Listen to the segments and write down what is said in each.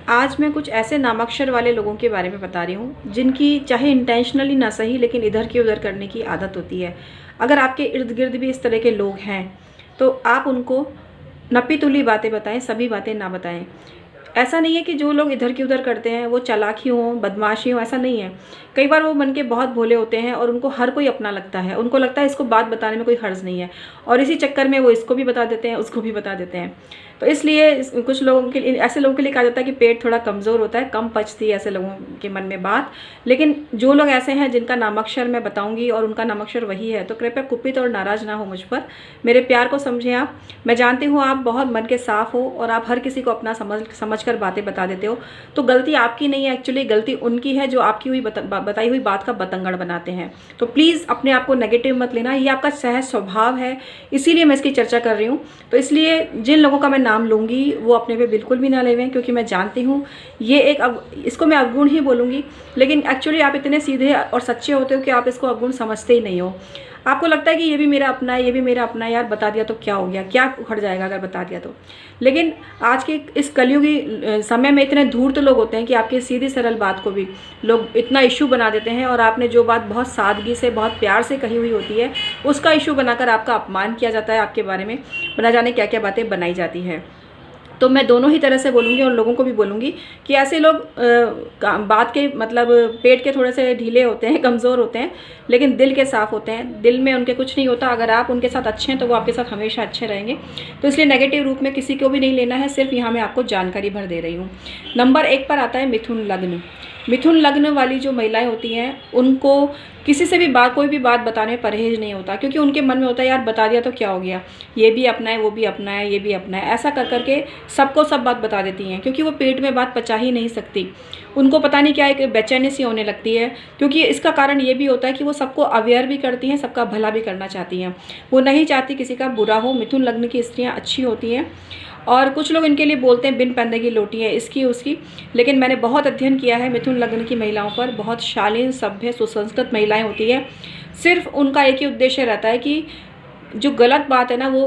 आज मैं कुछ ऐसे नामाक्षर वाले लोगों के बारे में बता रही हूँ जिनकी चाहे इंटेंशनली ना सही लेकिन इधर की उधर करने की आदत होती है। अगर आपके इर्द गिर्द भी इस तरह के लोग हैं तो आप उनको नपी तुली बातें बताएं, सभी बातें ना बताएं। ऐसा नहीं है कि जो लोग इधर की उधर करते हैं वो चालाकी हों, बदमाशी हों, ऐसा नहीं है। कई बार वो मन के बहुत भोले होते हैं और उनको हर कोई अपना लगता है। उनको लगता है इसको बात बताने में कोई हर्ज नहीं है और इसी चक्कर में वो इसको भी बता देते हैं, उसको भी बता देते हैं। तो इसलिए कुछ लोगों के लिए, ऐसे लोगों के लिए कहा जाता है कि पेट थोड़ा कमज़ोर होता है, कम पचती है ऐसे लोगों के मन में बात। लेकिन जो लोग ऐसे हैं जिनका नामाक्षर मैं बताऊंगी और उनका नामाक्षर वही है, तो कृपया कुपित और नाराज़ ना हो मुझ पर। मेरे प्यार को समझें आप। मैं जानती हूँ आप बहुत मन के साफ़ हो और आप हर किसी को अपना समझ कर बातें बता देते हो। तो गलती आपकी नहीं है, एक्चुअली गलती उनकी है जो आपकी बताई हुई बात का बतंगड़ बनाते हैं। तो प्लीज़ अपने आप को नेगेटिव मत लेना, ये आपका सहज स्वभाव है, इसीलिए मैं इसकी चर्चा कर रही हूँ। तो इसलिए जिन लोगों का मैं नाम लूँगी वो अपने पे बिल्कुल भी ना लेवें, क्योंकि मैं जानती हूँ ये इसको मैं अवगुण ही बोलूँगी। लेकिन एक्चुअली आप इतने सीधे और सच्चे होते हो कि आप इसको अवगुण समझते ही नहीं हो। आपको लगता है कि ये भी मेरा अपना है, ये भी मेरा अपना है, यार बता दिया तो क्या हो गया, क्या उखड़ जाएगा अगर बता दिया तो। लेकिन आज के इस कलयुगी समय में इतने धूर्त लोग होते हैं कि आपकी सीधी सरल बात को भी लोग इतना इशू बना देते हैं और आपने जो बात बहुत सादगी से, बहुत प्यार से कही हुई होती है, उसका इशू बनाकर आपका अपमान किया जाता है, आपके बारे में बना जाने क्या क्या बातें बनाई जाती हैं। तो मैं दोनों ही तरह से बोलूँगी और लोगों को भी बोलूँगी कि ऐसे लोग बात के मतलब पेट के थोड़े से ढीले होते हैं, कमज़ोर होते हैं, लेकिन दिल के साफ़ होते हैं। दिल में उनके कुछ नहीं होता। अगर आप उनके साथ अच्छे हैं तो वो आपके साथ हमेशा अच्छे रहेंगे। तो इसलिए नेगेटिव रूप में किसी को भी नहीं लेना है, सिर्फ यहाँ मैं आपको जानकारी भर दे रही हूँ। नंबर 1 पर आता है मिथुन लग्न। मिथुन लग्न वाली जो महिलाएं होती हैं उनको किसी से भी कोई भी बात बताने में परहेज नहीं होता, क्योंकि उनके मन में होता है यार बता दिया तो क्या हो गया, ये भी अपना है, वो भी अपना है, ये भी अपना है। ऐसा कर करके सबको सब बात बता देती हैं, क्योंकि वो पेट में बात पचा ही नहीं सकती। उनको पता नहीं क्या एक बेचैनी सी होने लगती है, क्योंकि इसका कारण ये भी होता है कि वो सबको अवेयर भी करती हैं, सबका भला भी करना चाहती हैं। वो नहीं चाहती किसी का बुरा हो। मिथुन लग्न की स्त्रियाँ अच्छी होती हैं और कुछ लोग इनके लिए बोलते हैं बिन पैंदे की लोटी है, इसकी उसकी। लेकिन मैंने बहुत अध्ययन किया है मिथुन लग्न की महिलाओं पर। बहुत शालीन, सभ्य, सुसंस्कृत महिलाएं होती हैं। सिर्फ उनका एक ही उद्देश्य रहता है कि जो गलत बात है ना वो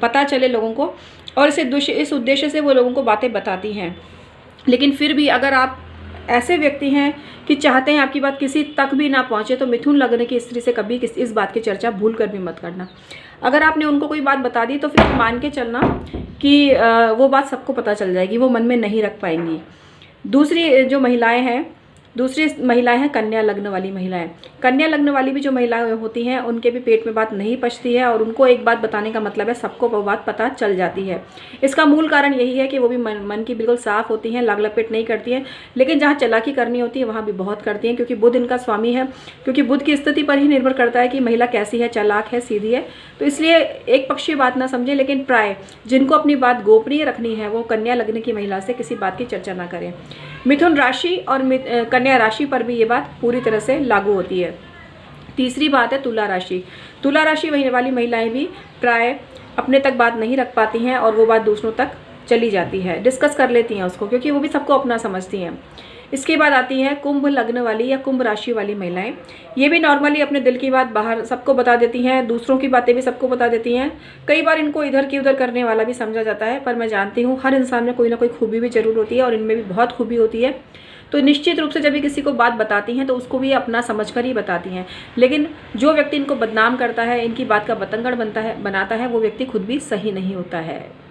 पता चले लोगों को, और इस उद्देश्य से वो लोगों को बातें बताती हैं। लेकिन फिर भी अगर आप ऐसे व्यक्ति हैं कि चाहते हैं आपकी बात किसी तक भी ना पहुंचे, तो मिथुन लग्न की स्त्री से कभी इस बात की चर्चा भूल कर भी मत करना। अगर आपने उनको कोई बात बता दी तो फिर मान के चलना कि वो बात सबको पता चल जाएगी, वो मन में नहीं रख पाएंगी। दूसरी महिलाएं हैं कन्या लग्न वाली महिलाएं। कन्या लग्न वाली भी जो महिलाएं होती हैं उनके भी पेट में बात नहीं पचती है और उनको एक बात बताने का मतलब है सबको वो बात पता चल जाती है। इसका मूल कारण यही है कि वो भी मन की बिल्कुल साफ होती हैं, लाग लपेट नहीं करती हैं। लेकिन जहाँ चालाकी करनी होती है वहाँ भी बहुत करती हैं, क्योंकि बुध इनका स्वामी है। क्योंकि बुध की स्थिति पर ही निर्भर करता है कि महिला कैसी है, चालाक है, सीधी है। तो इसलिए एक पक्षीय बात ना समझे, लेकिन प्राय जिनको अपनी बात गोपनीय रखनी है वो कन्या लग्न की महिला से किसी बात की चर्चा ना करें। मिथुन राशि और कन्या राशि पर भी ये बात पूरी तरह से लागू होती है। तीसरी बात है तुला राशि। तुला राशि वाली महिलाएं भी प्राय अपने तक बात नहीं रख पाती हैं और वो बात दूसरों तक चली जाती है, डिस्कस कर लेती हैं उसको, क्योंकि वो भी सबको अपना समझती हैं। इसके बाद आती है कुंभ लग्न वाली या कुंभ राशि वाली महिलाएं। ये भी नॉर्मली अपने दिल की बात बाहर सबको बता देती हैं, दूसरों की बातें भी सबको बता देती हैं। कई बार इनको इधर की उधर करने वाला भी समझा जाता है, पर मैं जानती हूँ हर इंसान में कोई ना कोई खूबी भी जरूर होती है और इनमें भी बहुत खूबी होती है। तो निश्चित रूप से जब भी किसी को बात बताती हैं तो उसको भी अपना समझकर ही बताती हैं। लेकिन जो व्यक्ति इनको बदनाम करता है, इनकी बात का बतंगड़ बनाता है, वो व्यक्ति खुद भी सही नहीं होता है।